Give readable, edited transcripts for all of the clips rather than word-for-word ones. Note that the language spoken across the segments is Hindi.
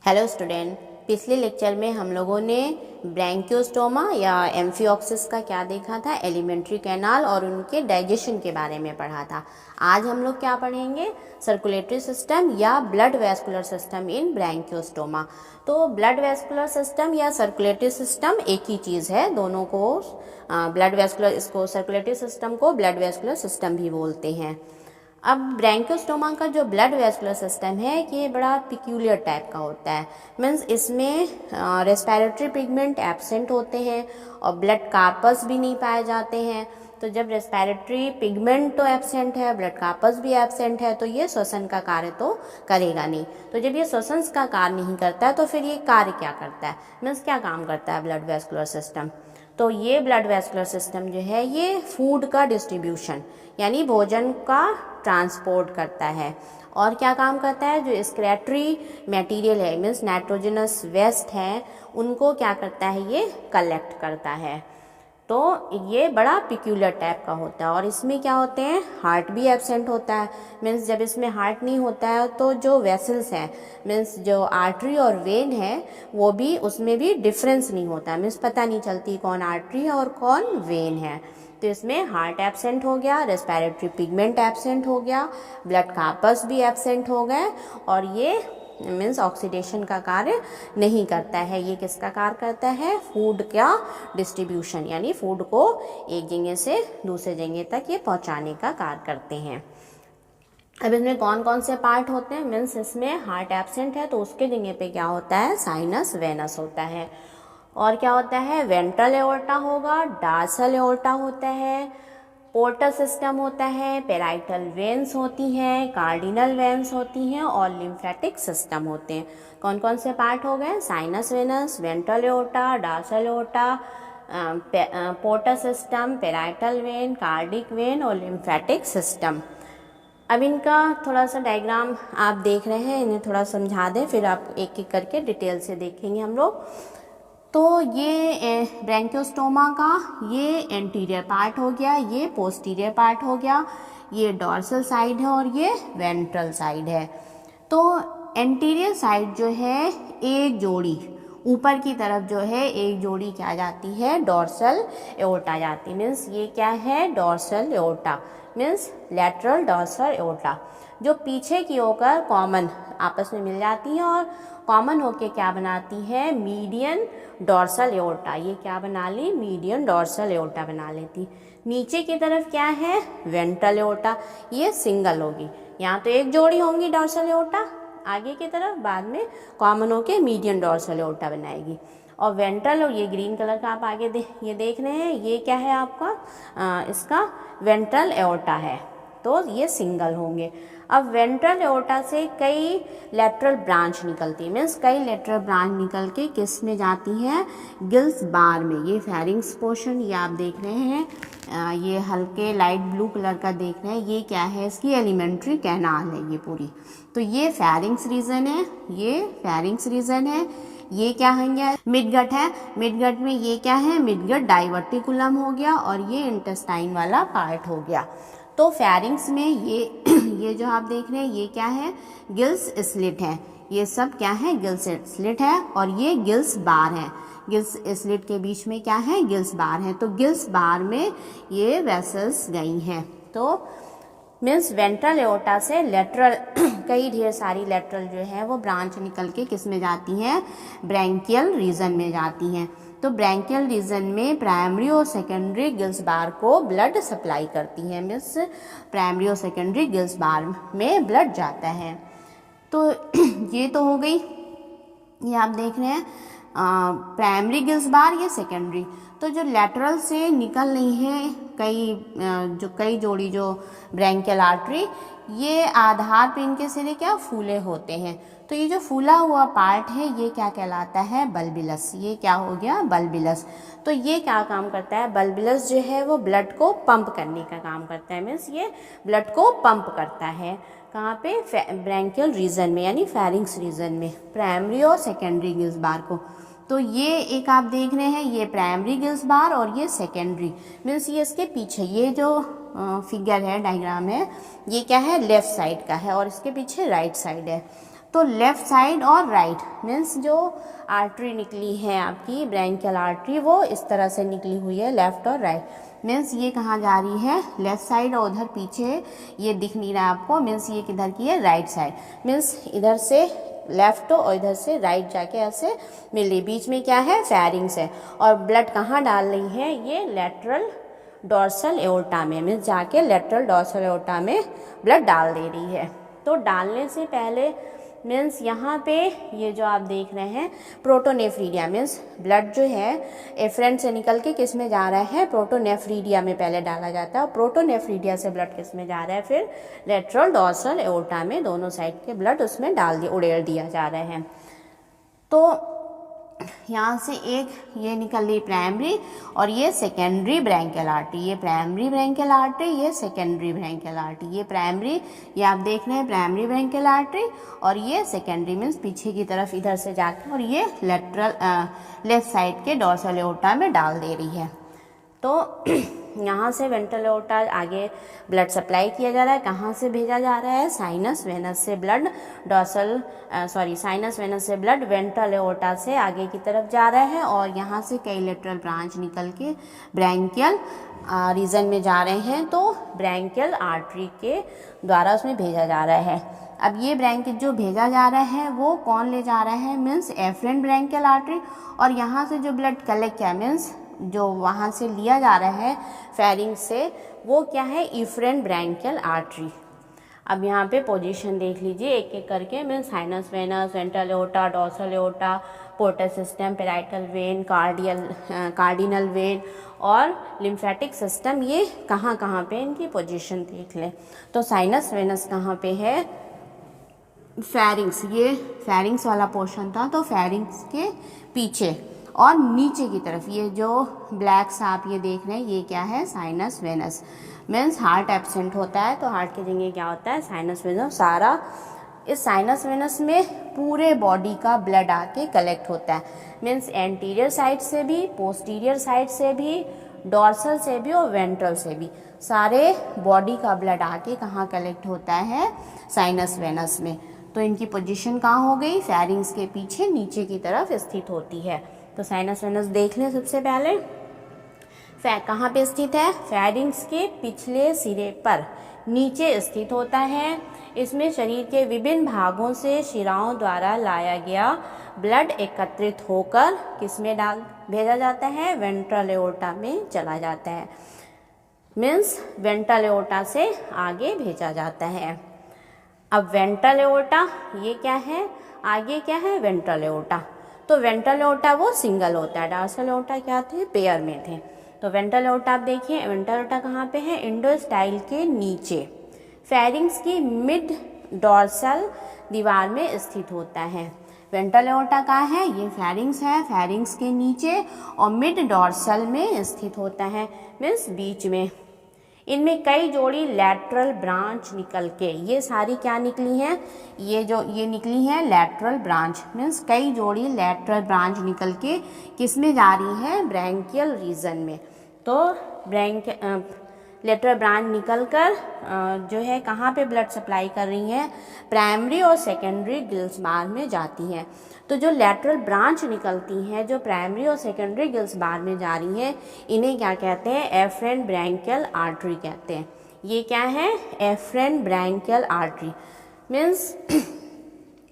हेलो स्टूडेंट, पिछले लेक्चर में हम लोगों ने ब्रैंकियोस्टोमा या एम्फिओक्सिस का क्या देखा था, एलिमेंट्री कैनाल और उनके डाइजेशन के बारे में पढ़ा था। आज हम लोग क्या पढ़ेंगे, सर्कुलेटरी सिस्टम या blood vascular system in Branchiostoma. तो ब्लड वेस्कुलर सिस्टम या सर्कुलेटरी सिस्टम एक ही चीज़ है, दोनों को ब्लड वेस्कुलर, इसको सर्कुलेटरी सिस्टम को ब्लड वेस्कुलर सिस्टम भी बोलते हैं। अब ब्रैंकियोस्टोमा का जो ब्लड वेस्कुलर सिस्टम है ये बड़ा पिक्यूलियर टाइप का होता है। मीन्स इसमें रेस्पिरेटरी पिगमेंट एब्सेंट होते हैं और ब्लड कार्पस भी नहीं पाए जाते हैं। तो जब रेस्पिरेटरी पिगमेंट तो एब्सेंट है, ब्लड कार्पस भी एब्सेंट है, तो ये श्वसन का कार्य तो करेगा नहीं। तो जब ये श्वसन का कार्य नहीं करता है तो फिर ये कार्य क्या करता है, मीन्स क्या काम करता है ब्लड वेस्कुलर सिस्टम। तो ये ब्लड वेस्कुलर सिस्टम जो है ये फूड का डिस्ट्रीब्यूशन यानी भोजन का ट्रांसपोर्ट करता है। और क्या काम करता है, जो एक्सक्रीटरी मटेरियल है मीन्स नाइट्रोजनस वेस्ट है उनको क्या करता है, ये कलेक्ट करता है। तो ये बड़ा पिक्यूलर टाइप का होता है। और इसमें क्या होते हैं, हार्ट भी एब्सेंट होता है। मीन्स जब इसमें हार्ट नहीं होता है तो जो वेसल्स हैं मीन्स जो आर्टरी और वेन है वो भी, उसमें भी डिफरेंस नहीं होता, मीन्स पता नहीं चलती कौन आर्टरी है और कौन वेन है। तो इसमें हार्ट एब्सेंट हो गया, रेस्पिरेटरी पिगमेंट एब्सेंट हो गया, ब्लड कार्पस भी एब्सेंट हो गए और ये मीन्स ऑक्सीडेशन का कार्य नहीं करता है। ये किसका कार्य करता है, फूड का डिस्ट्रीब्यूशन यानी फूड को एक जगह से दूसरे जगह तक ये पहुंचाने का कार्य करते हैं। अब इसमें कौन कौन से पार्ट होते हैं, मीन्स इसमें हार्ट एब्सेंट है तो उसके जगह पे क्या होता है, साइनस वेनस होता है। और क्या होता है, वेंट्रल एओर्टा होगा, डार्सल एओर्टा होता है, पोर्टल सिस्टम होता है, पेराइटल वेन्स होती हैं, कार्डिनल वेन्स होती हैं और लिम्फेटिक सिस्टम होते हैं। कौन कौन से पार्ट हो गए, sinus venosus, ventral aorta, dorsal aorta, portal system, parietal vein, cardiac vein और लिम्फेटिक सिस्टम। अब इनका थोड़ा सा डायग्राम आप देख रहे हैं, इन्हें थोड़ा समझा दें, फिर आप एक एक करके डिटेल से देखेंगे हम लोग। तो ये ब्रैंकियोस्टोमा का ये एंटीरियर पार्ट हो गया, ये पोस्टीरियर पार्ट हो गया, ये डॉर्सल साइड है और ये वेंट्रल साइड है। तो एंटीरियर साइड जो है एक जोड़ी ऊपर की तरफ जो है एक जोड़ी क्या जाती है, डॉर्सल एओर्टा जाती है। मीन्स ये क्या है, dorsal aorta means lateral dorsal aorta, जो पीछे की होकर कॉमन आपस में मिल जाती है और कॉमन होके क्या बनाती है, मीडियन डॉर्सल एओर्टा। ये क्या बना ली, मीडियन डॉर्सल एओर्टा बना लेती। नीचे की तरफ क्या है, वेंट्रल एओर्टा, ये सिंगल होगी, यहाँ तो एक जोड़ी होंगी डॉर्सल एओर्टा, आगे की तरफ बाद में कॉमन होके मीडियन डॉर्सल एओर्टा बनाएगी। और वेंट्रल, और ये ग्रीन कलर का आप आगे ये देख रहे हैं, ये क्या है आपका, इसका वेंट्रल एओर्टा है, तो ये सिंगल होंगे। अब वेंट्रल एओर्टा से कई लेटरल ब्रांच निकलती है, मीन्स कई लेटरल ब्रांच निकल के किस में जाती है, गिल्स बार में। ये फेरिंग्स पोर्शन ये आप देख रहे हैं, ये हल्के लाइट ब्लू कलर का देख रहे हैं, ये क्या है, इसकी एलिमेंट्री कैनाल है ये पूरी। तो ये फेरिंग्स रीजन है, ये फेरिंग्स रीजन है। ये क्या है, मिडगट है, मिडगट में ये क्या है, मिडगट डाइवर्टिकुलम हो गया और ये इंटेस्टाइन वाला पार्ट हो गया। तो फेरिंग्स में ये जो आप देख रहे हैं ये क्या है, गिल्स स्लिट है, ये सब क्या है, गिल्स स्लिट है और ये गिल्स बार है। गिल्स स्लिट के बीच में क्या है, गिल्स बार है। तो गिल्स बार में ये वेसल्स गई हैं। तो मीन्स वेंट्रल एओर्टा से लेटरल कई ढेर सारी लेटरल जो है वो ब्रांच निकल के किस में जाती हैं, ब्रैंकियल रीजन में जाती हैं। तो ब्रैंकियल रीजन में प्राइमरी और सेकेंडरी गिल्स बार को ब्लड सप्लाई करती है, मीन्स प्राइमरी और सेकेंडरी गिल्स बार में ब्लड जाता है। तो ये तो हो गई, ये आप देख रहे हैं प्राइमरी गिल्स बार, ये सेकेंडरी। तो जो लेटरल से निकल रही है कई जोड़ी जो ब्रैंकियल आर्टरी, ये आधार पे इनके सिरे क्या फूले होते हैं। तो ये जो फूला हुआ पार्ट है ये क्या कहलाता है, बल्बिलस। ये क्या हो गया, बल्बिलस। तो ये क्या काम करता है, बल्बिलस जो है वो ब्लड को पंप करने का काम करता है, मीन्स ये ब्लड को पंप करता है। कहाँ पे, ब्रैंकियल रीजन में यानी फेरिंग्स रीजन में, प्राइमरी और सेकेंडरी गिल्स बार को। तो ये एक आप देख रहे हैं, ये प्राइमरी गिल्स बार और ये सेकेंडरी, मीन्स ये इसके पीछे ये जो फिगर है, डायग्राम है, ये क्या है, लेफ्ट साइड का है और इसके पीछे राइट साइड है। तो लेफ़्ट साइड और राइट, मीन्स जो आर्टरी निकली है आपकी ब्रैंकियल आर्टरी वो इस तरह से निकली हुई है, लेफ़्ट और राइट। मीन्स ये कहाँ जा रही है, लेफ़्ट साइड, और उधर पीछे ये दिख नहीं रहा आपको, मीन्स ये किधर की है, राइट साइड। मीन्स इधर से लेफ़्ट और इधर से राइट जाके ऐसे मिल रही। बीच में क्या है, फेरिंग्स है। और ब्लड कहाँ डाल रही है, ये लेटरल डॉर्सल एओर्टा में, मीन्स जाके लेटरल डॉर्सल एओर्टा में ब्लड डाल दे रही है। तो डालने से पहले मीन्स यहाँ पे ये जो आप देख रहे हैं प्रोटोनेफ्रीडिया, मीन्स ब्लड जो है एफरेंट से निकल के किस में जा रहा है, प्रोटोनेफ्रीडिया में पहले डाला जाता है, और प्रोटोनेफ्रीडिया से ब्लड किस में जा रहा है, फिर लेटरल डॉर्सल एओर्टा में, दोनों साइड के ब्लड उसमें उड़ेल दिया जा रहा है। तो यहाँ से एक ये निकल रही प्राइमरी और ये सेकेंडरी ब्रैंकियल आर्टरी, ये प्राइमरी ब्रैंकियल आर्टरी, ये सेकेंडरी ब्रैंकियल आर्टरी। ये प्राइमरी, ये आप देख रहे हैं प्राइमरी ब्रैंकियल आर्टरी, और ये सेकेंडरी मीन्स पीछे की तरफ इधर से जाके, और ये लेटरल लेफ्ट साइड के डॉर्सल एओर्टा में डाल दे रही है। तो यहाँ से वेंट्रल एओर्टा आगे ब्लड सप्लाई किया जा रहा है, कहाँ से भेजा जा रहा है, साइनस वेनस से ब्लड साइनस वेनस से ब्लड वेंट्रल एओर्टा से आगे की तरफ जा रहा है, और यहाँ से कई लेटरल ब्रांच निकल के ब्रैंकियल रीजन में जा रहे हैं, तो ब्रैंकियल आर्टरी के द्वारा उसमें भेजा जा रहा है। अब ये ब्रैंकियल जो भेजा जा रहा है वो कौन ले जा रहा है, मीन्स एफरेंट ब्रैंकियल आर्टरी, और यहाँ से जो ब्लड कलेक्ट किया मीन्स जो वहाँ से लिया जा रहा है फेरिंग से, वो क्या है, इफरेंट ब्रैंकियल आर्टरी। अब यहाँ पे पोजीशन देख लीजिए एक एक करके, means sinus venosus, ventral aorta, dorsal aorta, portal system, parietal vein, cardinal vein और लिम्फेटिक सिस्टम, ये कहाँ कहाँ पे इनकी पोजीशन देख लें। तो साइनस वेनस कहाँ पे है, फेरिंग्स, ये फेरिंग्स वाला पोर्शन था, तो फेरिंग्स के पीछे और नीचे की तरफ ये जो ब्लैक सा आप ये देख रहे हैं, ये क्या है, sinus venosus. Means heart absent होता है तो हार्ट की जगह क्या होता है, साइनस वेनस। सारा इस साइनस वेनस में पूरे बॉडी का ब्लड आके कलेक्ट होता है, मीन्स एंटीरियर साइड से भी, पोस्टीरियर साइड से भी, डॉर्सल से भी और वेंट्रल से भी, सारे बॉडी का ब्लड आके कहाँ कलेक्ट होता है, साइनस वेनस में। तो इनकी पोजीशन कहाँ हो गई, फेरिंग्स के पीछे नीचे की तरफ स्थित होती है। तो साइनस वेनस देख लें सबसे पहले, कहाँ पे स्थित है, फेरिंग्स के पिछले सिरे पर नीचे स्थित होता है। इसमें शरीर के विभिन्न भागों से शिराओं द्वारा लाया गया ब्लड एकत्रित होकर किस में भेजा जाता है, वेंट्रल एओर्टा में चला जाता है, मीन्स वेंट्रल एओर्टा से आगे भेजा जाता है। अब वेंट्रल एओर्टा ये क्या है, आगे क्या है, वेंट्रल एओर्टा। तो वेंट्रल एओर्टा वो सिंगल होता है, डॉर्सल एओर्टा क्या थे, पेयर में थे। तो वेंट्रल एओर्टा आप देखिए, वेंट्रल एओर्टा कहाँ पे है, इंडोस्टाइल के नीचे फेरिंग्स की मिड डॉर्सल दीवार में स्थित होता है। वेंट्रल एओर्टा कहाँ है, ये फेरिंग्स है, फेरिंग्स के नीचे और मिड डॉर्सल में स्थित होता है, मीन्स बीच में। इनमें कई जोड़ी लैटरल ब्रांच निकल के, ये सारी क्या निकली हैं, ये निकली हैं लैटरल ब्रांच, मीन्स कई जोड़ी लैटरल ब्रांच निकल के किस में जा रही है, ब्रैंकियल रीजन में। तो लेटरल ब्रांच निकल कर जो है कहाँ पे ब्लड सप्लाई कर रही हैं, प्राइमरी और सेकेंडरी गिल्स बार में जाती हैं। तो जो लेटरल ब्रांच निकलती हैं, जो प्राइमरी और सेकेंडरी गिल्स बार में जा रही हैं, इन्हें क्या कहते हैं, एफरेंट ब्रैंकियल आर्टरी कहते हैं। ये क्या है, afferent branchial artery, means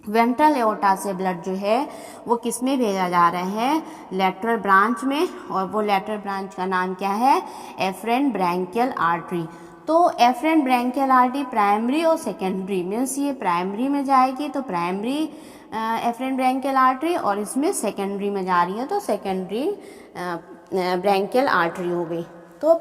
ventral aorta से ब्लड जो है वो किस में भेजा जा रहा है, लेटरल ब्रांच में, और वो लेटरल ब्रांच का नाम क्या है, एफरेंट ब्रैंकियल आर्टरी। तो एफरेंट ब्रैंकियल आर्टरी प्राइमरी और सेकेंडरी, मीन्स ये प्राइमरी में जाएगी तो प्राइमरी एफरेंट ब्रैंकियल आर्टरी, और इसमें सेकेंडरी में जा रही है तो सेकेंडरी ब्रैंकियल आर्टरी हो गई। तो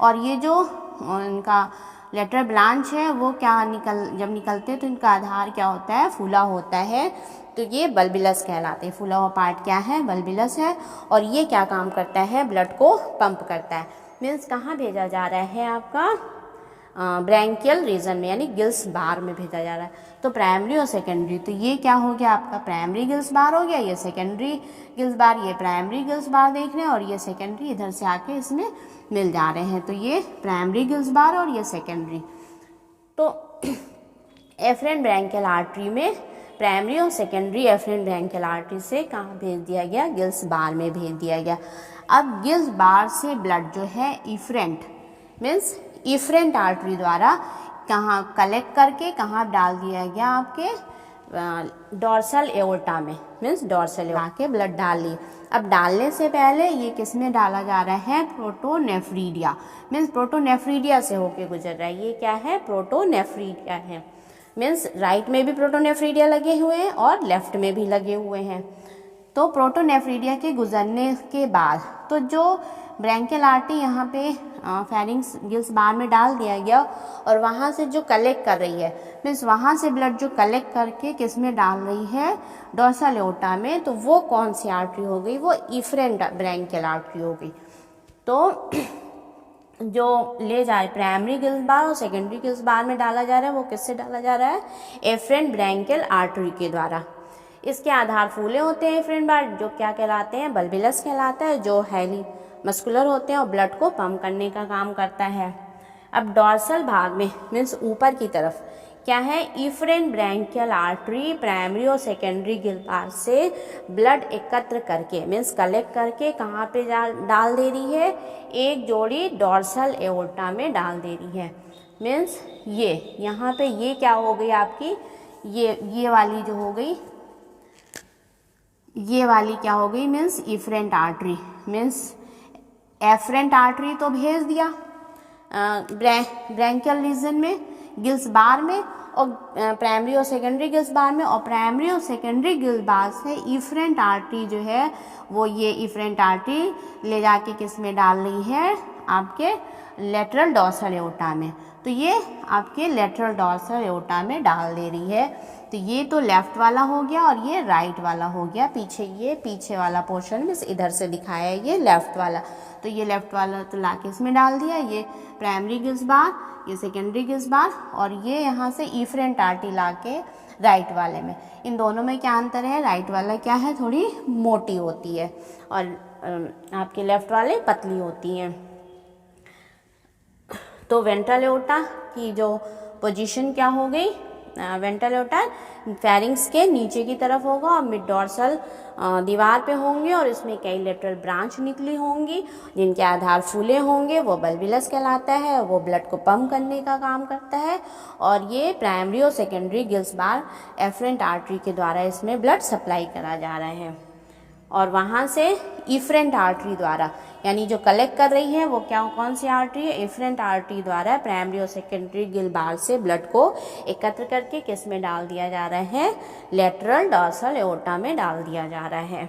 और ये जो इनका लेटरल ब्रांच है वो क्या जब निकलते हैं तो इनका आधार क्या होता है, फूला होता है, तो ये बल्बिलस कहलाते हैं। फूला हुआ पार्ट क्या है, बल्बिलस है, और ये क्या काम करता है, ब्लड को पंप करता है। मीन्स कहाँ भेजा जा रहा है आपका, ब्रैंकियल रीजन में, यानी गिल्स बार में भेजा जा रहा है। तो प्राइमरी और सेकेंडरी, तो ये क्या हो गया आपका, प्राइमरी गिल्स बार हो गया, ये सेकेंडरी गिल्स बार, ये प्राइमरी गिल्स बार देख रहे हैं, और ये सेकेंडरी इधर से आके इसमें मिल जा रहे हैं। तो ये प्राइमरी गिल्स बार और ये सेकेंडरी। तो एफरेंट ब्रैंकियल आर्टरी में प्राइमरी और सेकेंडरी एफरेंट ब्रैंकियल आर्टरी से कहाँ भेज दिया गया, गिल्स बार में भेज दिया गया। अब गिल्स बार से ब्लड जो है इफरेंट मीन्स इफरेंट आर्टरी द्वारा कहाँ कलेक्ट करके कहाँ डाल दिया गया, आपके डॉर्सल एओर्टा में, मीन्स डॉर्सल एओर्टा के ब्लड डाल लिए। अब डालने से पहले ये किस में डाला जा रहा है, प्रोटोनेफ्रीडिया, मीन्स प्रोटोनेफ्रीडिया से होके गुजर रहा है। ये क्या है, प्रोटोनेफ्रीडिया है, मीन्स राइट में भी प्रोटोनेफ्रीडिया लगे हुए हैं और लेफ्ट में भी लगे हुए हैं। तो प्रोटोनेफ्रीडिया के गुजरने के बाद तो जो ब्रैंकियल आर्टरी यहाँ पे फेरिंग्स गिल्स बार में डाल दिया गया और वहाँ से जो कलेक्ट कर रही है, मीन्स वहाँ से ब्लड जो कलेक्ट करके किस में डाल रही है, डॉर्सल एओर्टा में, तो वो कौन सी आर्टरी हो गई, वो इफरेंट ब्रैंकियल आर्टरी हो गई। तो जो ले जाए प्राइमरी गिल्स बार और सेकेंडरी गिल्स बार में डाला जा रहा है, वो किससे डाला जा रहा है, एफरेंट ब्रैंकियल आर्टरी के द्वारा। इसके आधार फूले होते हैं एफरेंट बार, जो क्या कहलाते हैं, बल्बिलस कहलाता है, जो हाईली मस्कुलर होते हैं और ब्लड को पंप करने का काम करता है। अब डॉर्सल भाग में मीन्स ऊपर की तरफ क्या है, इफरेंट ब्रैंकियल आर्टरी प्राइमरी और सेकेंडरी गिल बार से ब्लड एकत्र करके मीन्स कलेक्ट करके कहाँ पे डाल दे रही है, एक जोड़ी डॉर्सल एओर्टा में डाल दे रही है। मीन्स ये यहाँ पे ये क्या हो गई आपकी, ये वाली जो हो गई, ये वाली क्या हो गई, means efferent artery, means afferent artery तो भेज दिया ब्रैंकियल रीजन में गिल्स बार में और प्राइमरी और सेकेंडरी गिल्स बार में, और प्राइमरी और सेकेंडरी गिल्स बार से इफरेंट आर्टरी जो है वो ये इफरेंट आर्टरी ले जाके किस में डाल रही है, आपके लेटरल डॉर्सल एओर्टा में। तो ये आपके लेटरल डॉर्सल एओर्टा में डाल दे रही है। तो ये तो लेफ्ट वाला हो गया और ये राइट वाला हो गया, पीछे ये पीछे वाला पोर्शन में इधर से दिखाया है ये लेफ्ट वाला। तो ये लेफ्ट वाला तो लाके इसमें डाल दिया, ये प्राइमरी गिल्स बार, ये सेकेंडरी गिल्स बार, और ये यहाँ से इफरेंट आर्टरी लाके राइट वाले में। इन दोनों में क्या अंतर है, राइट वाला क्या है, थोड़ी मोटी होती है और आपके लेफ्ट वाले पतली होती हैं। तो वेंट्रल एओर्टा की जो पोजीशन क्या हो गई, वेंट्रल एओर्टा फेरिंग्स के नीचे की तरफ होगा और मिड डॉर्सल दीवार पे होंगे और इसमें कई लेटरल ब्रांच निकली होंगी जिनके आधार फूले होंगे, वो बल्बिलस कहलाता है, वो ब्लड को पंप करने का काम करता है। और ये प्राइमरी और सेकेंडरी गिल्स बार एफरेंट आर्टरी के द्वारा इसमें ब्लड सप्लाई करा जा रहा है। और वहाँ से इफरेंट आर्टरी द्वारा, यानी जो कलेक्ट कर रही है वो क्या, कौन सी आर्टरी है, इफरेंट आर्टरी द्वारा प्राइमरी और सेकेंडरी गिल बार से ब्लड को एकत्र करके किस में डाल दिया जा रहा है, लेटरल डॉर्सल एओर्टा में डाल दिया जा रहा है।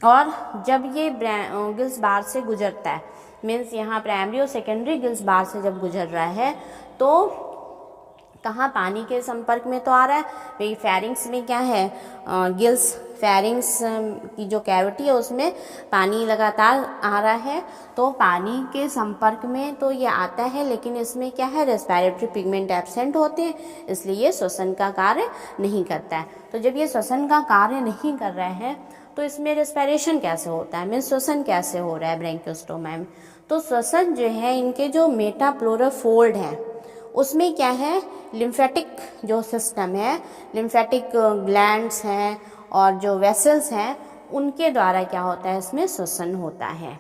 और जब ये गिल्स बार से गुजरता है, मीन्स यहाँ प्राइमरी और सेकेंडरी गिल्स बार से जब गुजर रहा है तो कहाँ, पानी के संपर्क में तो आ रहा है भाई, फेरिंग्स में क्या है, गिल्स फेरिंग्स की जो कैविटी है उसमें पानी लगातार आ रहा है, तो पानी के संपर्क में तो ये आता है, लेकिन इसमें क्या है, रेस्पिरेटरी पिगमेंट एब्सेंट होते हैं, इसलिए ये श्वसन का कार्य नहीं करता है। तो जब ये श्वसन का कार्य नहीं कर रहा है तो इसमें रेस्पिरेशन कैसे होता है, मीन्स श्वसन कैसे हो रहा है ब्रैंकियोस्टोमा में। तो श्वसन जो है, इनके जो मेटाप्लोरल फोल्ड है उसमें क्या है, लिम्फेटिक जो सिस्टम है, लिम्फेटिक ग्लैंड्स हैं और जो वेसल्स हैं, उनके द्वारा क्या होता है, इसमें श्वसन होता है।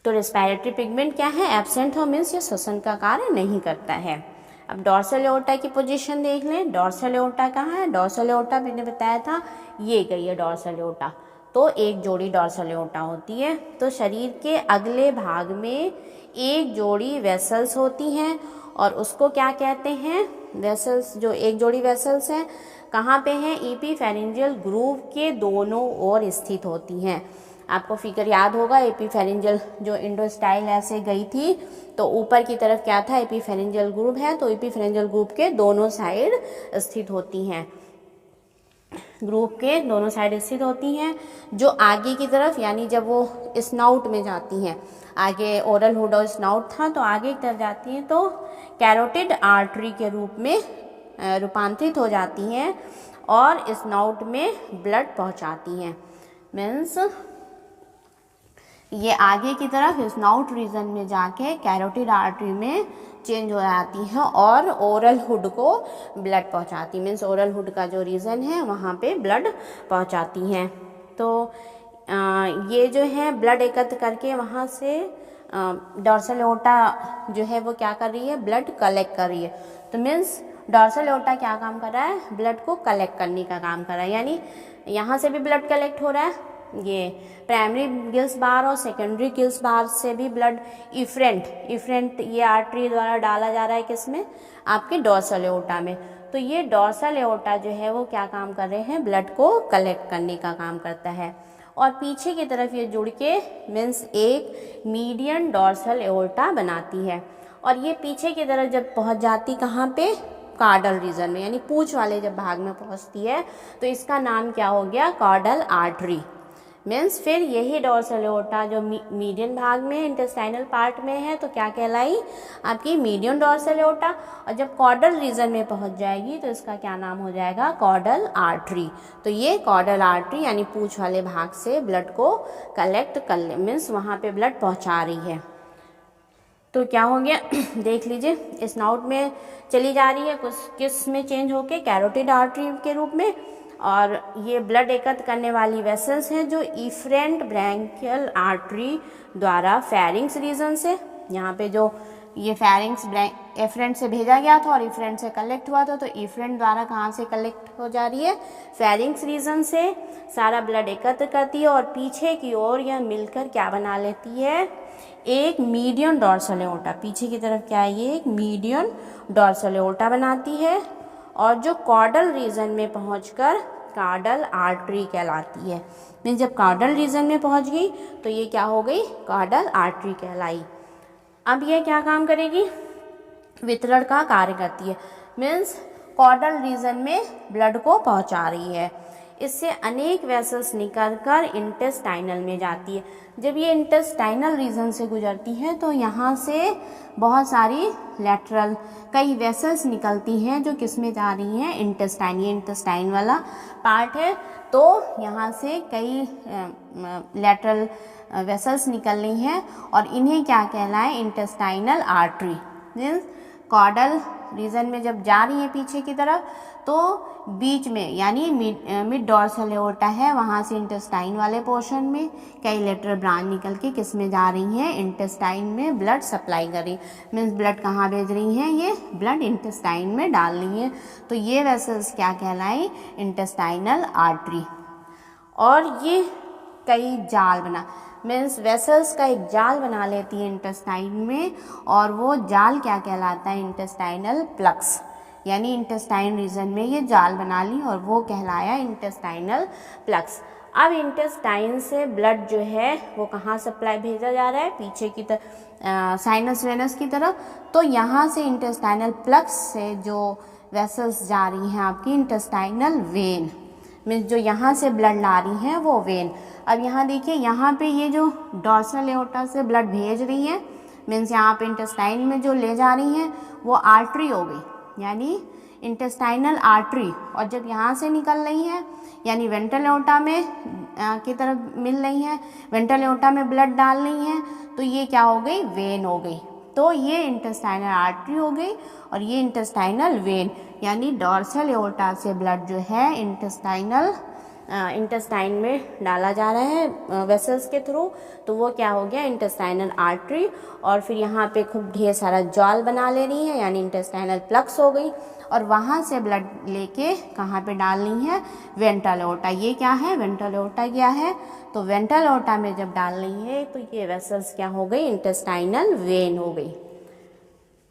तो रेस्पिरेटरी पिगमेंट क्या है, एब्सेंट हो, मीन्स ये श्वसन का कार्य नहीं करता है। अब डॉर्सल एओर्टा की पोजीशन देख लें, डॉर्सल एओर्टा कहाँ है, डॉर्सल एओर्टा मैंने बताया था ये गई है डॉर्सल एओर्टा, तो एक जोड़ी डॉर्सल एओर्टा होती है। तो शरीर के अगले भाग में एक जोड़ी वेसल्स होती हैं और उसको क्या कहते हैं, वेसल्स, जो एक जोड़ी वेसल्स हैं कहाँ पे हैं, एपीफेरेंजियल ग्रूव के दोनों ओर स्थित होती हैं। आपको फिगर याद होगा, एपीफेरेंजियल जो इंडोस्टाइल ऐसे गई थी तो ऊपर की तरफ क्या था, एपीफेरेंजियल ग्रूव है, तो एपीफेरेंजियल ग्रूव के दोनों साइड स्थित होती हैं, ग्रुप के दोनों साइड स्थित होती हैं। जो आगे की तरफ, यानी जब वो स्नाउट में जाती हैं, आगे ओरल हुड और स्नाउट था तो आगे की तरफ जाती हैं तो कैरोटिड आर्टरी के रूप में रूपांतरित हो जाती हैं और स्नाउट में ब्लड पहुंचाती हैं। मीन्स ये आगे की तरफ स्नाउट रीजन में जाके कैरोटिड आर्टरी में चेंज हो जाती हैं और ओरल हुड को ब्लड पहुंचाती, मीन्स ओरल हुड का जो रीजन है वहाँ पे ब्लड पहुंचाती हैं। तो ये जो है ब्लड एकत्र करके वहाँ से डॉर्सल एओर्टा जो है वो क्या कर रही है, ब्लड कलेक्ट कर रही है। तो मीन्स डॉर्सल एओर्टा क्या काम कर रहा है, ब्लड को कलेक्ट करने का काम कर रहा है, यानी यहाँ से भी ब्लड कलेक्ट हो रहा है, ये प्राइमरी गिल्स बार और सेकेंडरी गिल्स बार से भी ब्लड इफरेंट ये आर्टरी द्वारा डाला जा रहा है किसमें, आपके डॉर्सल एओर्टा में। तो ये डॉर्सल एओर्टा जो है वो क्या काम कर रहे हैं, ब्लड को कलेक्ट करने का काम करता है। और पीछे की तरफ ये जुड़ के मीन्स एक मीडियन डॉर्सल एओर्टा बनाती है। और ये पीछे की तरफ जब पहुंच जाती कहाँ पे, कॉर्डल रीजन में, यानी पूंछ वाले जब भाग में पहुंचती है तो इसका नाम क्या हो गया, कॉर्डल आर्टरी। मीन्स फिर यही डॉर्सल एओर्टा जो मीडियन भाग में इंटेस्टाइनल पार्ट में है तो क्या कहलाई, आपकी मीडियन डॉर्सल एओर्टा। और जब कॉर्डल रीजन में पहुंच जाएगी तो इसका क्या नाम हो जाएगा, कॉर्डल आर्टरी। तो ये कॉर्डल आर्टरी यानी पूंछ वाले भाग से ब्लड को कलेक्ट कर ले, मीन्स वहाँ पे ब्लड पहुँचा रही है। तो क्या हो गया देख लीजिए, स्नाउट में चली जा रही है, कुछ किस में चेंज होके, कैरोटिड आर्टरी के रूप में। और ये ब्लड एकत्र करने वाली वेसल्स हैं जो इफरेंट ब्रैंकियल आर्टरी द्वारा फेरिंग्स रीजन से, यहाँ पे जो ये फेरिंग्स एफरेंट से भेजा गया था और इफरेंट से कलेक्ट हुआ था, तो इफरेंट द्वारा कहाँ से कलेक्ट हो जा रही है, फेरिंग्स रीजन से सारा ब्लड एकत्र करती है और पीछे की ओर यह मिलकर क्या बना लेती है, एक मीडियन डॉर्सल एओर्टा। पीछे की तरफ क्या है, ये एक मीडियन डॉर्सल एओर्टा बनाती है और जो कॉर्डल रीजन में पहुंचकर कॉर्डल आर्टरी कहलाती है। मीन्स जब कॉर्डल रीजन में पहुंच गई तो ये क्या हो गई, कॉर्डल आर्टरी कहलाई। अब ये क्या काम करेगी, वितरण का कार्य करती है, मीन्स कॉर्डल रीजन में ब्लड को पहुंचा रही है। इससे अनेक वेसल्स निकलकर इंटेस्टाइनल में जाती है। जब ये इंटेस्टाइनल रीजन से गुजरती है तो यहाँ से बहुत सारी लेटरल कई वेसल्स निकलती हैं जो किस में जा रही हैं, इंटेस्टाइन, ये इंटेस्टाइन वाला पार्ट है। तो यहाँ से कई लेटरल वेसल्स निकल रही हैं और इन्हें क्या कहलाए, intestinal artery. Means caudal region में जब जा रही है पीछे की तरफ तो बीच में यानी मिड डॉर्सल एओर्टा है, वहाँ से इंटेस्टाइन वाले पोर्शन में कई लेटरल ब्रांच निकल के किस में जा रही हैं, इंटेस्टाइन में ब्लड सप्लाई कर रही। मीन्स ब्लड कहाँ भेज रही हैं, ये ब्लड इंटेस्टाइन में डाल रही हैं। तो ये वेसल्स क्या कहलाई, इंटेस्टाइनल आर्टरी। और ये कई जाल बना, मीन्स वेसल्स का एक जाल बना लेती है इंटेस्टाइन में और वो जाल क्या कहलाता है, इंटेस्टाइनल प्लक्स। यानी इंटेस्टाइन रीजन में ये जाल बना ली और वो कहलाया इंटेस्टाइनल प्लक्स। अब इंटेस्टाइन से ब्लड जो है वो कहाँ सप्लाई भेजा जा रहा है, पीछे की तरफ साइनस वेनस की तरफ। तो यहाँ से इंटेस्टाइनल प्लक्स से जो वेसल्स जा रही हैं आपकी इंटेस्टाइनल वेन, मीन्स जो यहाँ से ब्लड ला रही हैं वो वेन। अब यहाँ देखिए, यहाँ पे ये जो डॉर्सल एओर्टा से ब्लड भेज रही है, मीन्स यहाँ पे इंटेस्टाइन में जो ले जा रही हैं वो आर्टरी हो गई, यानी इंटेस्टाइनल आर्टरी। और जब यहाँ से निकल रही है यानी वेंट्रल एओर्टा में की तरफ मिल रही हैं, वेंट्रल एओर्टा में ब्लड डाल रही हैं, तो ये क्या हो गई, वेन हो गई। तो ये इंटेस्टाइनल आर्टरी हो गई और ये इंटेस्टाइनल वेन, यानी डॉर्सल एओर्टा से ब्लड जो है इंटेस्टाइन में डाला जा रहा है वेसल्स के थ्रू, तो वो क्या हो गया, इंटेस्टाइनल आर्टरी। और फिर यहाँ पे खूब ढेर सारा जाल बना ले रही है यानी इंटेस्टाइनल प्लक्स हो गई और वहाँ से ब्लड लेके कहाँ पे डालनी है, वेंट्रल एओर्टा। ये क्या है, वेंट्रल एओर्टा क्या है, तो वेंट्रल एओर्टा में जब डालनी है तो ये वेसल्स क्या हो गई, इंटेस्टाइनल वेन हो गई।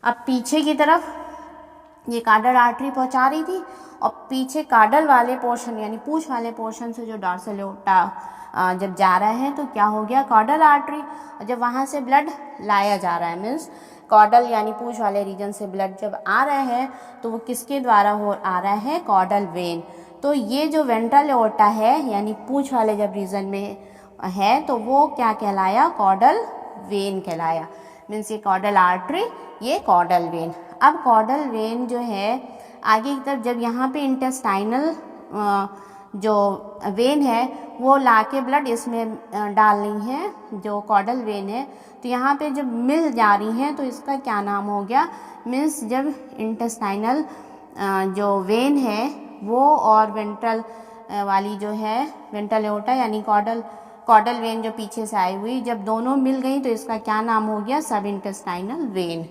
अब पीछे की तरफ ये कॉर्डल आर्टरी पहुंचा रही थी और पीछे कॉर्डल वाले पोर्शन यानी पूंछ वाले पोर्शन से जो डॉर्सल एओर्टा जब जा रहा है तो क्या हो गया, कॉर्डल आर्टरी। और जब वहाँ से ब्लड लाया जा रहा है, मीन्स कॉर्डल यानी पूंछ वाले रीजन से ब्लड जब आ रहा है तो वो किसके द्वारा आ रहा है, कॉर्डल वेन। तो ये जो वेंट्रल एओर्टा है यानी पूंछ वाले जब रीजन में है तो वो क्या कहलाया, कॉर्डल वेन कहलाया। मीन्स ये कॉर्डल आर्टरी, ये कॉर्डल वेन। अब कॉर्डल वेन जो है आगे की तरफ जब यहाँ पे इंटेस्टाइनल जो वेन है वो लाके ब्लड इसमें डाल रही हैं, जो कॉडल वेन है। तो यहाँ पे जब मिल जा रही हैं तो इसका क्या नाम हो गया, मीन्स जब इंटेस्टाइनल जो वेन है वो और वेंट्रल वाली जो है वेंट्रल एओर्टा यानी कॉडल वेन जो पीछे से आई हुई, जब दोनों मिल गई तो इसका क्या नाम हो गया, सब इंटेस्टाइनल वेन।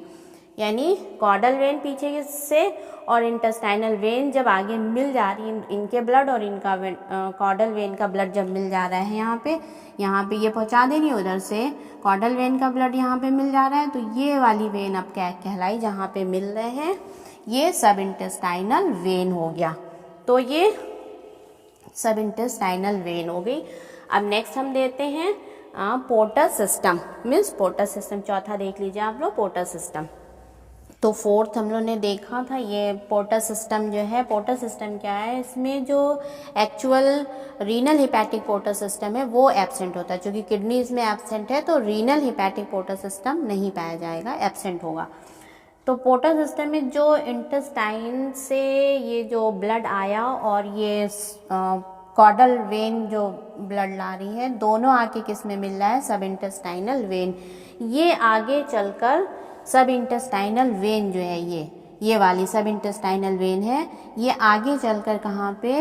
यानी कॉडल वेन पीछे से और इंटेस्टाइनल वेन जब आगे मिल जा रही है, इनके ब्लड और इनका कॉडल वेन का ब्लड जब मिल जा रहा है यहाँ पे ये पहुँचा दे रही है, उधर से कॉडल वेन का ब्लड यहाँ पे मिल जा रहा है, तो ये वाली वेन अब क्या कहलाई, जहाँ पे मिल रहे हैं ये सब इंटेस्टाइनल वेन हो गया। तो ये सब इंटेस्टाइनल वेन हो गई। अब नेक्स्ट हम देते हैं porter system, means porter system चौथा देख लीजिए आप लोग, पोर्टर सिस्टम। तो फोर्थ हम लोग ने देखा था ये पोर्टर सिस्टम जो है, पोर्टर सिस्टम क्या है, इसमें जो actual renal hepatic porter system है वो एब्सेंट होता है, क्योंकि किडनी इसमें एब्सेंट है तो रीनल हिपैटिक पोर्टर सिस्टम नहीं पाया जाएगा, एब्सेंट होगा। तो पोर्टर सिस्टम में जो इंटेस्टाइन से ये जो ब्लड आया और ये कॉडल वेन जो ब्लड ला रही है, दोनों आके किस में मिल रहा है, सब इंटेस्टाइनल वेन। ये आगे चलकर सब इंटेस्टाइनल वेन जो है ये वाली सब इंटेस्टाइनल वेन है, ये आगे चलकर कहाँ पे,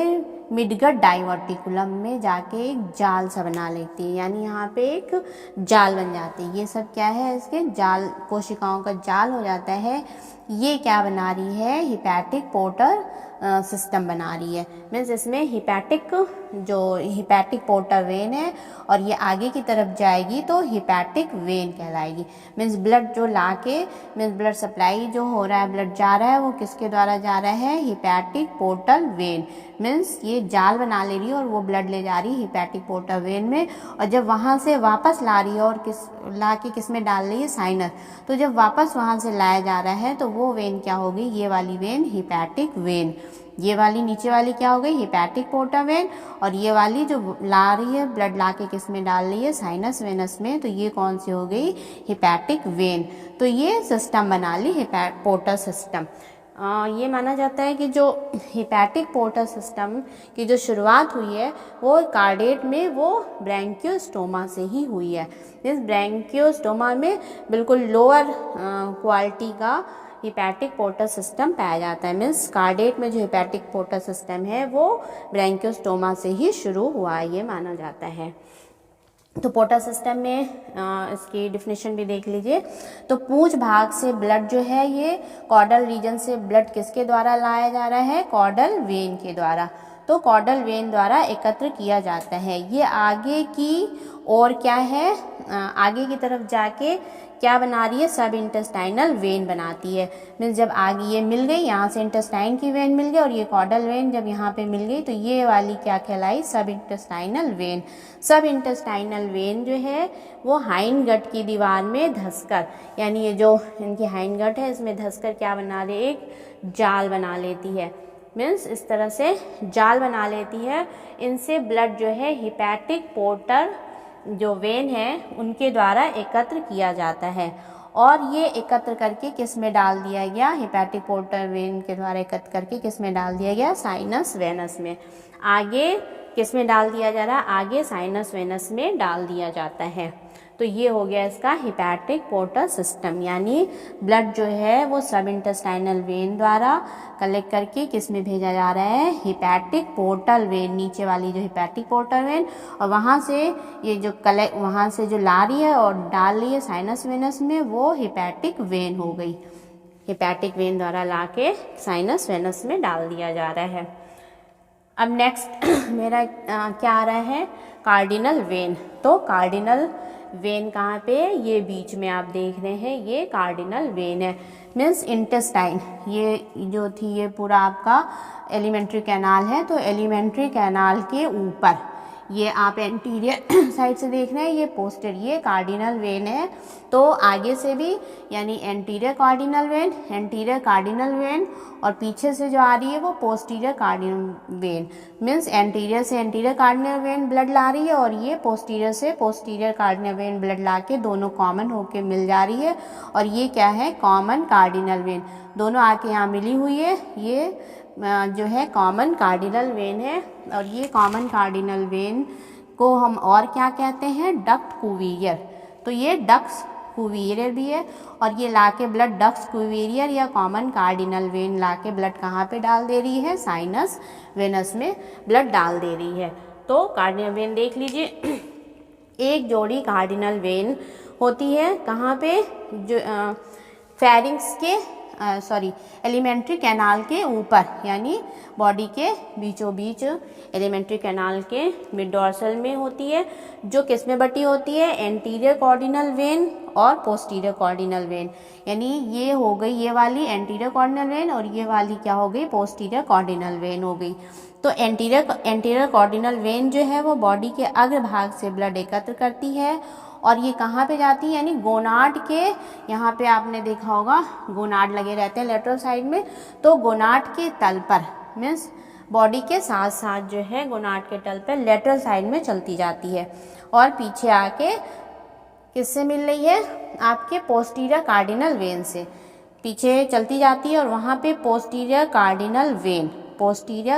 मिडगट डाइवर्टिकुलम में जाके एक जाल सा बना लेती है, यानी यहाँ पे एक जाल बन जाती है। ये सब क्या है, इसके जाल, कोशिकाओं का जाल हो जाता है। ये क्या बना रही है, हिपैटिक पोर्टर सिस्टम बना रही है। मीन्स इसमें हिपैटिक पोर्टर वेन है और ये आगे की तरफ जाएगी तो हिपैटिक वेन कहलाएगी। मीन्स ब्लड जो लाके, मीन्स ब्लड सप्लाई जो हो रहा है, ब्लड जा रहा है वो किसके द्वारा जा रहा है, हिपैटिक पोर्टल वेन। मीन्स ये जाल बना ले रही है और वो ब्लड ले जा रही है हिपैटिक पोर्टल वेन में, और जब वहाँ से वापस ला रही है और किस में डाल रही है, साइनस। तो जब वापस वहाँ से लाया जा रहा है तो वो वेन क्या होगी, ये वाली वेन हिपैटिक वेन। ये वाली नीचे वाली क्या हो गई, हिपैटिक पोर्टा वेन, और ये वाली जो ला रही है ब्लड लाके किस में डाल रही है, साइनस वेनस में, तो ये कौन सी हो गई, हिपैटिक वेन। तो ये सिस्टम बना ली पोर्टर सिस्टम। ये माना जाता है कि जो हिपैटिक पोर्टर सिस्टम की जो शुरुआत हुई है वो कार्डेट में वो ब्रैंकियोस्टोमा से ही हुई है। इस ब्रैंकियोस्टोमा में बिल्कुल लोअर क्वालिटी का हिपैटिक पोर्टर सिस्टम पाया जाता है। मीन्स कार्डेट में जो हिपैटिक पोर्टर सिस्टम है वो ब्रैंकियोस्टोमा से ही शुरू हुआ है, ये माना जाता है। तो पोर्टर सिस्टम में इसकी डिफिनेशन भी देख लीजिए। तो पूंछ भाग से ब्लड जो है ये कॉडल रीजन से ब्लड किसके द्वारा लाया जा रहा है, कॉडल वेन के द्वारा। तो कॉडल वेन द्वारा एकत्र किया जाता है। ये आगे की और क्या है, आगे की तरफ जाके क्या बना रही है, सब इंटेस्टाइनल वेन बनाती है। मीन्स जब आगे ये मिल गई, यहाँ से इंटेस्टाइन की वेन मिल गई और ये कॉडल वेन जब यहाँ पे मिल गई तो ये वाली क्या कहलाई, सब इंटेस्टाइनल वेन। सब इंटेस्टाइनल वेन जो है वो हाइंड गट की दीवार में धंसकर, यानी ये जो इनकी हाइंड गट है इसमें धंसकर क्या बना दे, एक जाल बना लेती है। मीन्स इस तरह से जाल बना लेती है। इनसे ब्लड जो है हिपैटिक पोर्टर जो वेन है उनके द्वारा एकत्र किया जाता है, और ये एकत्र करके किस में डाल दिया गया, हिपैटिक पोर्टर वेन के द्वारा एकत्र करके किस में डाल दिया गया, साइनस वेनस में। आगे किस में डाल दिया जा रहा है, आगे साइनस वेनस में डाल दिया जाता है। तो ये हो गया इसका हिपैटिक पोर्टर सिस्टम, यानी ब्लड जो है वो सब इंटेस्टाइनल वेन द्वारा कलेक्ट करके किस में भेजा जा रहा है, हिपैटिक पोर्टल वेन, नीचे वाली जो हिपैटिक पोर्टल वेन, और वहाँ से ये जो वहाँ से जो ला रही है और डाल रही है साइनस वेनस में, वो हिपैटिक वेन हो गई। हिपैटिक वेन द्वारा ला के साइनस वेनस में डाल दिया जा रहा है। अब नेक्स्ट मेरा क्या आ रहा है, कार्डिनल वेन। तो कार्डिनल वेन कहाँ पे, ये बीच में आप देख रहे हैं, ये कार्डिनल वेन है। मीन्स इंटेस्टाइन ये जो थी ये पूरा आपका एलिमेंट्री कैनाल है, तो एलिमेंट्री कैनाल के ऊपर ये आप एंटीरियर साइड से देख रहे हैं, ये पोस्टीरियर, ये कार्डिनल वेन है। तो आगे से भी यानी एंटीरियर कार्डिनल वेन और पीछे से जो आ रही है वो posterior cardinal when. Means anterior से एंटीरियर कार्डिनल वेन ब्लड ला रही है और ये पोस्टीरियर से पोस्टीरियर कार्डिनल वेन ब्लड ला के दोनों कॉमन होके मिल जा रही है, और ये क्या है, कॉमन कार्डिनल वेन। दोनों आके यहाँ मिली हुई है। ये जो है कॉमन कार्डिनल वेन है। और ये कॉमन कार्डिनल वेन को हम और क्या कहते हैं, डक्ट कुविरियर। तो ये डक्स कुविरियर भी है, और ये लाके ब्लड डक्स कुविरियर या कॉमन कार्डिनल वेन लाके ब्लड कहाँ पे डाल दे रही है, साइनस वेनस में ब्लड डाल दे रही है। तो कार्डिनल वेन देख लीजिए, एक जोड़ी कार्डिनल वेन होती है कहाँ पे, जो फेरिंक्स के एलिमेंट्री कैनाल के ऊपर, यानी बॉडी के बीचों बीच एलिमेंट्री कैनाल के मिड डॉर्सल में होती है, जो किस में बटी होती है, एंटीरियर कॉर्डिनल वेन और पोस्टीरियर कॉर्डिनल वेन। यानी ये हो गई ये वाली एंटीरियर कॉर्डिनल वेन, और ये वाली क्या हो गई, पोस्टीरियर कॉर्डिनल वेन हो गई। तो एंटीरियर कॉर्डिनल वेन जो है वो बॉडी के अग्र भाग से ब्लड एकत्र करती है, और ये कहाँ पे जाती है, यानी गोनाड के, यहाँ पे आपने देखा होगा गोनाड लगे रहते हैं लेटरल साइड में, तो गोनाड के तल पर, मीन्स बॉडी के साथ साथ जो है गोनाड के तल पर लेटरल साइड में चलती जाती है, और पीछे आके किससे मिल रही है, आपके पोस्टीरियर कार्डिनल वेन से पीछे चलती जाती है, और वहाँ पे पोस्टीरियर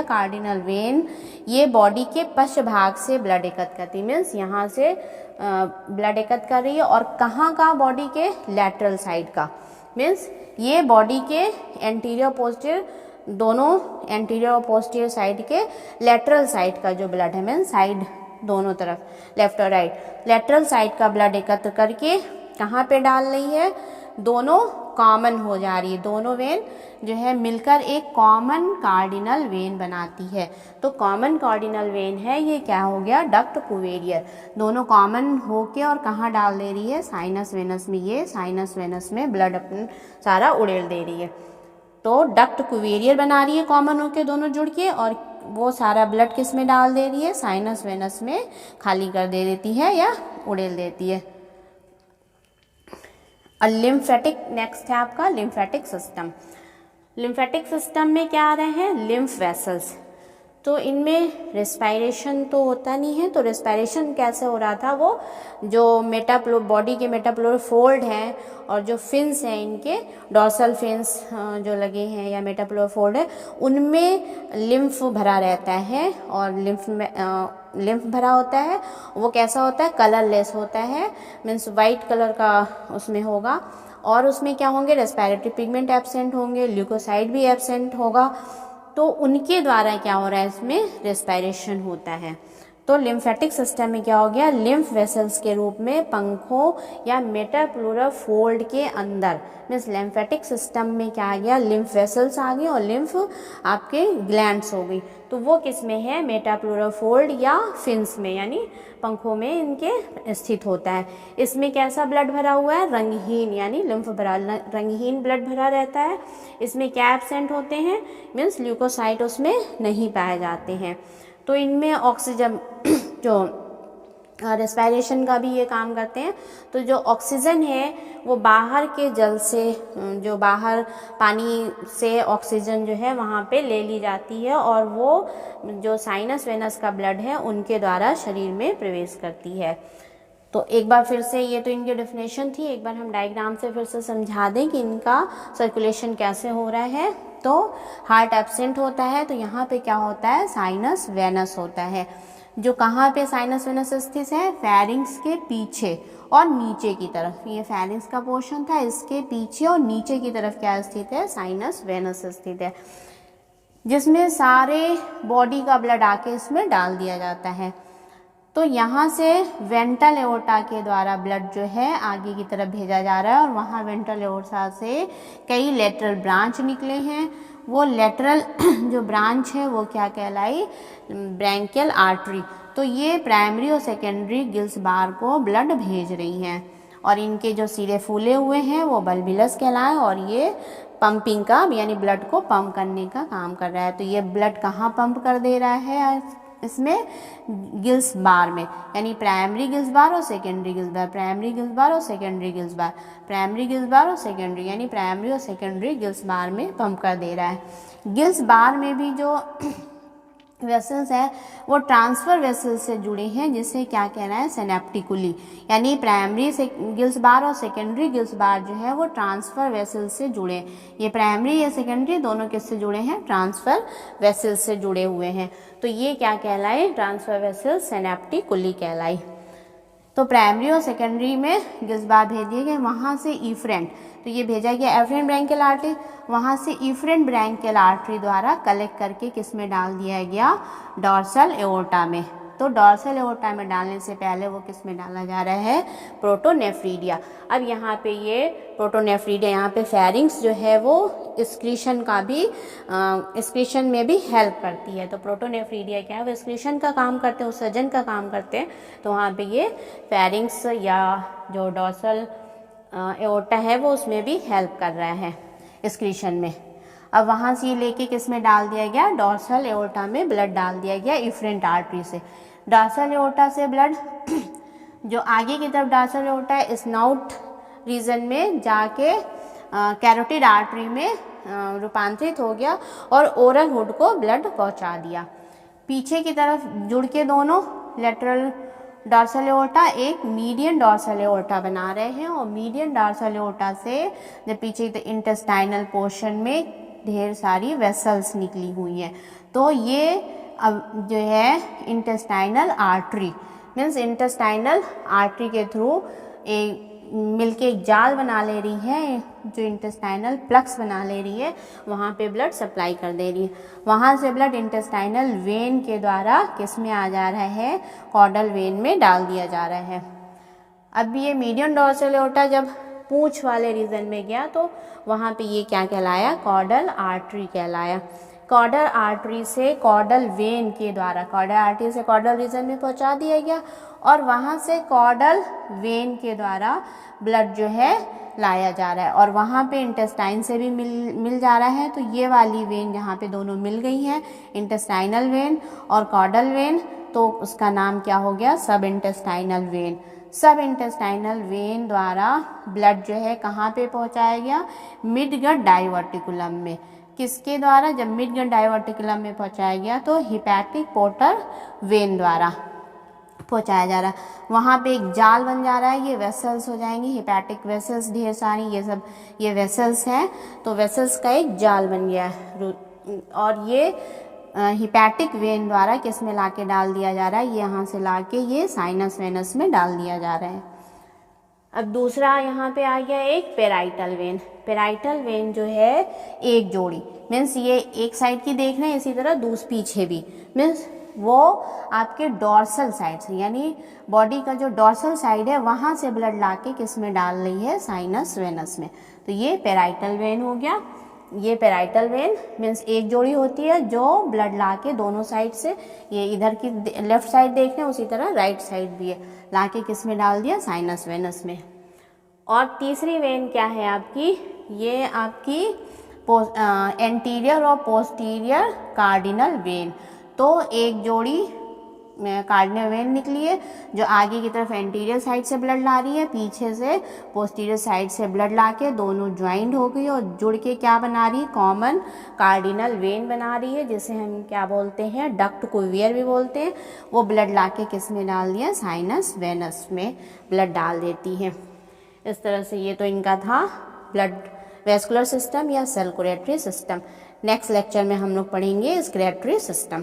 कार्डिनल वेन ये बॉडी के पश्च भाग से ब्लड एकत्र करती है, मीन्स यहाँ से ब्लड एकत्र कर रही है, और कहाँ का, बॉडी के लेटरल साइड का, मीन्स ये बॉडी के एंटीरियर पोस्टीरियर, दोनों एंटीरियर और पोस्टीरियर साइड के लेटरल साइड का जो ब्लड है, मीन्स साइड दोनों तरफ लेफ्ट और राइट लेटरल साइड का ब्लड एकत्र करके कहाँ पे डाल रही है, दोनों कॉमन हो जा रही है, दोनों वेन जो है मिलकर एक कॉमन कार्डिनल वेन बनाती है। तो कॉमन कार्डिनल वेन है ये क्या हो गया, डक्ट कुविरियर, दोनों कॉमन होके और कहाँ डाल दे रही है, साइनस वेनस में, ये साइनस वेनस में ब्लड अपन सारा उड़ेल दे रही है। तो डक्ट कुविरियर बना रही है कॉमन होके दोनों जुड़ के, और वो सारा ब्लड किस में डाल दे रही है, साइनस वेनस में खाली कर दे देती है या उड़ेल देती है। और लिम्फेटिक, नेक्स्ट है आपका लिम्फेटिक सिस्टम। लिम्फेटिक सिस्टम में क्या आ रहे हैं, लिम्फ वेसल्स। तो इनमें रेस्पायरेशन तो होता नहीं है, तो रेस्पायरेशन कैसे हो रहा था, वो जो बॉडी के मेटाप्लोर फोल्ड हैं और जो फिन्स हैं इनके, डॉर्सल फिन्स जो लगे हैं या मेटाप्लोर फोल्ड है, उनमें लिम्फ भरा रहता है, और लिम्फ भरा होता है, वो कैसा होता है, कलरलेस होता है, मीन्स वाइट कलर का उसमें होगा, और उसमें क्या होंगे, रेस्पिरेटरी पिगमेंट एब्सेंट होंगे, ल्यूकोसाइड भी एब्सेंट होगा, तो उनके द्वारा क्या हो रहा है, इसमें रेस्पिरेशन होता है। तो लिम्फेटिक सिस्टम में क्या हो गया, लिम्फ वेसल्स के रूप में पंखों या मेटाप्लोरल फोल्ड के अंदर, मीन्स लिम्फेटिक सिस्टम में क्या आ गया, लिम्फ वेसल्स आ गए और लिम्फ आपके ग्लैंड्स हो गई। तो वो किस में है, मेटाप्लोरल फोल्ड या फिन्स में, यानी पंखों में इनके स्थित होता है। इसमें कैसा ब्लड भरा हुआ है, रंगहीन, यानी लिम्फ भरा रंगहीन ब्लड भरा रहता है। इसमें क्या एब्सेंट होते हैं, मीन्स ल्यूकोसाइट उसमें नहीं पाए जाते हैं। तो इनमें ऑक्सीजन जो रेस्पिरेशन का भी ये काम करते हैं। तो जो ऑक्सीजन है वो बाहर के जल से, जो बाहर पानी से ऑक्सीजन जो है वहाँ पे ले ली जाती है, और वो जो साइनस वेनस का ब्लड है उनके द्वारा शरीर में प्रवेश करती है। तो एक बार फिर से, ये तो इनकी डेफिनेशन थी, एक बार हम डायग्राम से फिर से समझा दें कि इनका सर्कुलेशन कैसे हो रहा है। तो हार्ट एब्सेंट होता है, तो यहाँ पे क्या होता है, साइनस वेनस होता है, जो कहाँ पे साइनस वेनस स्थित है, फेरिंक्स के पीछे और नीचे की तरफ। ये फेरिंक्स का पोर्शन था, इसके पीछे और नीचे की तरफ क्या स्थित है, साइनस वेनस स्थित है, जिसमें सारे बॉडी का ब्लड आके इसमें डाल दिया जाता है। तो यहाँ से वेंट्रल एओर्टा के द्वारा ब्लड जो है आगे की तरफ भेजा जा रहा है, और वहाँ वेंट्रल एओर्टा से कई लेटरल ब्रांच निकले हैं। वो लेटरल जो ब्रांच है वो क्या कहलाई, ब्रैंकियल आर्टरी। तो ये प्राइमरी और सेकेंडरी गिल्स बार को ब्लड भेज रही हैं, और इनके जो सिरे फूले हुए हैं वो बल्बिलस कहलाए, और ये पंपिंग का, यानी ब्लड को पंप करने का काम कर रहा है। तो ये ब्लड कहाँ पंप कर दे रहा है, इसमें गिल्स बार में, यानी प्राइमरी गिल्स बार और सेकेंडरी गिल्स बार, प्राइमरी गिल्स बार और सेकेंडरी गिल्स बार, प्राइमरी गिल्स बार और सेकेंडरी, यानी प्राइमरी और सेकेंडरी गिल्स बार में पंप कर दे रहा है। गिल्स बार में भी जो वेसल्स है वो ट्रांसफर वेसल्स से जुड़े हैं, जिसे क्या कहना है, सिनेप्टिकुली। यानी प्राइमरी गिल्स बार और सेकेंडरी गिल्स बार जो है वो ट्रांसफर वेसल्स से जुड़े। ये प्राइमरी या सेकेंडरी दोनों किससे जुड़े हैं, ट्रांसफर वेसल्स से जुड़े हुए हैं। तो ये क्या कहलाए, ट्रांसफर वेसल्स सिनेप्टिकुली कहलाई। तो प्राइमरी और सेकेंडरी में गिल्स बार भेज दिए गए, वहाँ से इफरेंट, तो ये भेजा गया एफरेंट ब्रैंकियल आर्टरी, वहाँ से इफरेंट ब्रैंकियल आर्टरी द्वारा कलेक्ट करके किस में डाल दिया गया, डॉर्सल एओर्टा में। तो डॉर्सल एओर्टा में डालने से पहले वो किस में डाला जा रहा है, प्रोटोनेफ्रीडिया। अब यहाँ पे ये प्रोटोनेफ्रीडिया, यहाँ पे फेरिंग्स जो है वो एक्सक्रीशन का भी एक्सक्रीशन में भी हेल्प करती है। तो प्रोटोनेफ्रीडिया क्या है, वो एक्सक्रीशन का काम करते हैं, उत्सर्जन का काम करते हैं। तो वहाँ पे ये फेरिंग्स या जो डॉर्सल एओर्टा है वो उसमें भी हेल्प कर रहा है एक्सक्रीशन में। अब वहाँ से ये लेके किस में डाल दिया गया, डॉर्सल एओर्टा में ब्लड डाल दिया गया इफरेंट आर्टरी से। डॉर्सल एओर्टा से ब्लड जो आगे की तरफ डॉर्सल एओर्टा है, स्नाउट रीजन में जाके कैरोटिड आर्टरी में रूपांतरित हो गया और ओरल हुड को ब्लड पहुंचा दिया। पीछे की तरफ जुड़ के दोनों लेटरल डॉर्सल एओर्टा एक मीडियन डॉर्सल एओर्टा बना रहे हैं, और मीडियन डॉर्सल एओर्टा से जब पीछे इंटेस्टाइनल पोर्शन में ढेर सारी वेसल्स निकली हुई हैं। तो ये अब जो है intestinal artery means intestinal artery के थ्रू एक मिलके एक जाल बना ले रही है, जो इंटेस्टाइनल प्लक्स बना ले रही है, वहाँ पे ब्लड सप्लाई कर दे रही है। वहाँ से ब्लड इंटेस्टाइनल वेन के द्वारा किस में आ जा रहा है, कॉर्डल वेन में डाल दिया जा रहा है। अब ये मीडियन डॉर्सल एओर्टा जब पूंछ वाले रीजन में गया तो वहाँ पे ये क्या कहलाया, कॉर्डल आर्टरी कहलाया। कॉर्डल आर्टरी से कॉर्डल वेन के द्वारा, कॉर्डल आर्टरी से कॉर्डल रीजन में पहुँचा दिया गया, और वहाँ से कॉर्डल वेन के द्वारा ब्लड जो है लाया जा रहा है, और वहाँ पे इंटेस्टाइन से भी मिल जा रहा है। तो ये वाली वेन जहाँ पे दोनों मिल गई हैं, इंटेस्टाइनल वेन और कॉर्डल वेन, तो उसका नाम क्या हो गया, सब इंटेस्टाइनल वेन। सब इंटेस्टाइनल वेन द्वारा ब्लड जो है कहाँ पे पहुँचाया गया, मिडगट डाइवर्टिकुलम में। किसके द्वारा, जब मिडगट डाइवर्टिकुलम में पहुँचाया गया तो हिपैटिक पोर्टर वेन द्वारा पहुँचाया जा रहा है। वहाँ पे एक जाल बन जा रहा है, ये वेसल्स हो जाएंगी, हिपैटिक वेसल्स ढेर सारी, ये सब ये वेसल्स हैं। तो वेसल्स का एक जाल बन गया है, और ये हिपैटिक वेन द्वारा किस में लाके डाल दिया जा रहा है, ये यहाँ से लाके ये साइनस वेनस में डाल दिया जा रहा है। अब दूसरा यहाँ पे आ गया एक पेराइटल वेन। पेराइटल वेन जो है एक जोड़ी, मीन्स ये एक साइड की देख रहे हैं, इसी तरह पीछे भी, मीन्स वो आपके डॉर्सल साइड से, यानी बॉडी का जो डॉर्सल साइड है वहाँ से ब्लड लाके किस में डाल रही है, साइनस वेनस में। तो ये पेराइटल वेन हो गया। ये पेराइटल वेन मीन्स एक जोड़ी होती है जो ब्लड लाके दोनों साइड से, ये इधर की लेफ्ट साइड देख रहे हैं उसी तरह राइट साइड भी है, लाके किस में डाल दिया, साइनस वेनस में। और तीसरी वेन क्या है आपकी, ये आपकी एंटीरियर और पोस्टीरियर कार्डिनल वेन। तो एक जोड़ी कार्डिनल वेन निकली है जो आगे की तरफ एंटीरियर साइड से ब्लड ला रही है, पीछे से पोस्टीरियर साइड से ब्लड लाके दोनों ज्वाइंट हो गई और जुड़ के क्या बना रही है, कॉमन कार्डिनल वेन बना रही है, जिसे हम क्या बोलते हैं, डक्ट कुवियर भी बोलते हैं। वो ब्लड लाके किस में डाल दिया, साइनस वेनस में ब्लड डाल देती है। इस तरह से ये तो इनका था ब्लड वेस्कुलर सिस्टम या सर्कुलेटरी सिस्टम। नेक्स्ट लेक्चर में हम लोग पढ़ेंगे स्क्लेटरी सिस्टम।